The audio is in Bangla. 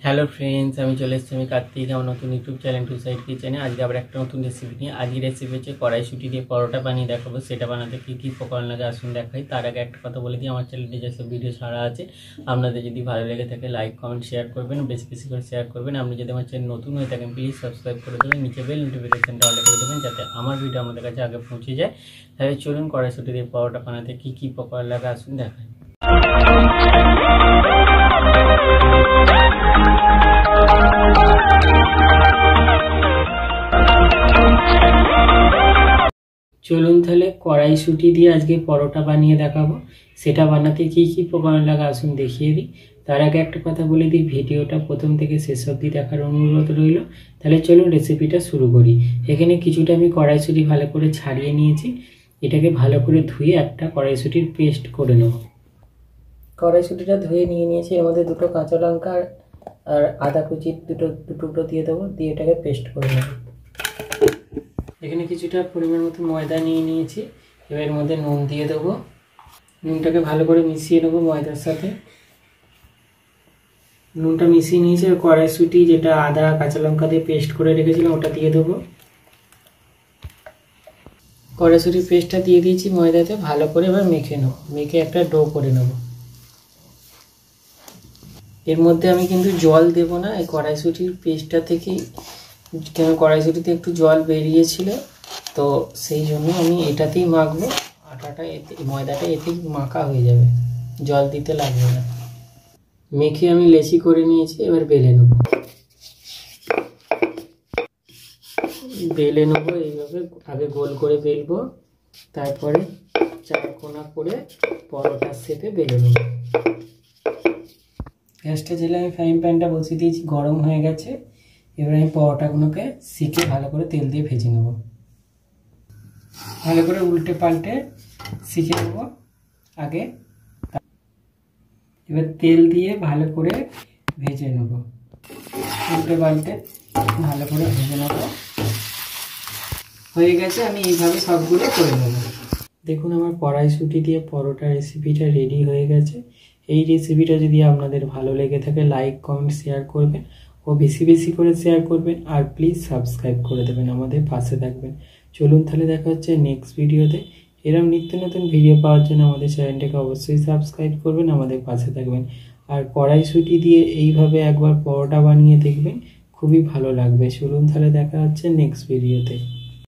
হ্যালো ফ্রেন্ডস, আমি চলে এসেছি আমি কার্তিক আমার নতুন ইউটিউব চ্যানেল টু সাইড কিচেনে। আজকে আবার একটা নতুন রেসিপি নিয়ে। আজকে রেসিপি হচ্ছে কড়াইশুঁটি দিয়ে পরোটা বানিয়ে দেখাবো। সেটা বানাতে কী কী উপকরণ লাগে আসুন দেখাই। তার আগে একটা কথা বলে দিই, আমার চ্যানেলটি যেসব ভিডিও ছাড়া আছে আপনাদের যদি ভালো লেগে থাকে লাইক কমেন্ট শেয়ার করবেন, বেশি বেশি করে শেয়ার করবেন। আপনি যদি আমার চ্যানেল নতুন হয়ে থাকেন প্লিজ সাবস্ক্রাইব করে দেবেন, নিচে বেল নোটিফিকেশনটা অল করে দেবেন যাতে আমার ভিডিও আমাদের কাছে আগে পৌঁছে যায়। তাহলে চলুন কড়াইশুঁটি দিয়ে পরোটা বানাতে কী কী উপকরণ লাগে আসুন দেখাই। চলুন তাহলে কড়াইশুঁটি দিয়ে আজকে পরোটা বানিয়ে দেখাবো। সেটা বানাতে কী কী উপকরণ লাগে আসুন দেখিয়ে দিই। তার আগে একটা কথা বলে দিই, ভিডিওটা প্রথম থেকে শেষ অবধি দেখার অনুরোধ রইল। তাহলে চলুন রেসিপিটা শুরু করি। এখানে কিছুটা আমি কড়াইশুঁটি ভালো করে ছাড়িয়ে নিয়েছি। এটাকে ভালো করে ধুয়ে একটা কড়াইশুঁটির পেস্ট করে নেব। কড়াইশুঁটিটা ধুয়ে নিয়েছি। এর মধ্যে দুটো কাঁচা লঙ্কা আর আদা কুচি দুটো টুকরো দিয়ে দেবো, দিয়ে এটাকে পেস্ট করে নেব। এখানে কিছুটা পরিমাণ মতো ময়দা নিয়ে নিয়েছি। এবার এর মধ্যে নুন দিয়ে দেবো। নুনটাকে ভালো করে মিশিয়ে নেবো ময়দার সাথে। নুনটা মিশিয়ে নিয়েছি। কড়াইশুঁটি যেটা আদা কাঁচা লঙ্কা দিয়ে পেস্ট করে রেখেছিলাম ওটা দিয়ে দেবো। কড়াইশুঁটির পেস্টটা দিয়ে দিয়েছি ময়দাতে, ভালো করে এবার মেখে নেব। মেখে একটা ডো করে নেব। এর মধ্যে আমি কিন্তু জল দেব না, এই কড়াইশুঁটির পেস্টটা থেকেই, কেন কড়াইশুঁটিতে একটু জল বেরিয়েছিল তো সেই জন্য আমি এটাতেই মাখবো। আটাটা এতে, ময়দাটা এতেই মাখা হয়ে যাবে, জল দিতে লাগবে না। মেখে আমি লেচি করে নিয়েছি। এবার বেলে নেব। বেলে নেবো এইভাবে, আগে গোল করে বেলবো, তারপরে চার কোনা করে পরোটার শেপে বেলে নেব। গ্যাসটা জ্বেলে আমি ফ্রাইং প্যানটা বসিয়ে দিয়েছি, গরম হয়ে গেছে। এবার আমি পরোটাগুলোকে শিখে ভালো করে তেল দিয়ে ভেজে নেব। ভালো করে উল্টে পাল্টে শিখে নেব আগে। এবার তেল দিয়ে ভালো করে ভেজে নেব, উল্টে পাল্টে ভালো করে ভেজে নেব। হয়ে গেছে, আমি এইভাবে সবগুলো করে নেব। দেখুন আমার কড়াইশুঁটি দিয়ে পরোটা রেসিপিটা রেডি হয়ে গেছে। এই রেসিপিটা যদি আপনাদের ভালো লেগে থাকে লাইক কমেন্ট শেয়ার করবেন ও বেশি বেশি করে শেয়ার করবেন। আর প্লিজ সাবস্ক্রাইব করে দেবেন, আমাদের পাশে থাকবেন। চলুন তাহলে দেখা হচ্ছে নেক্সট ভিডিওতে। এরকম নিত্য নতুন ভিডিও পাওয়ার জন্য আমাদের চ্যানেলটাকে অবশ্যই সাবস্ক্রাইব করবেন, আমাদের পাশে থাকবেন। আর কড়াইশুঁটি দিয়ে এইভাবে একবার পরোটা বানিয়ে দেখবেন, খুবই ভালো লাগবে। চলুন তাহলে দেখা হচ্ছে নেক্সট ভিডিওতে।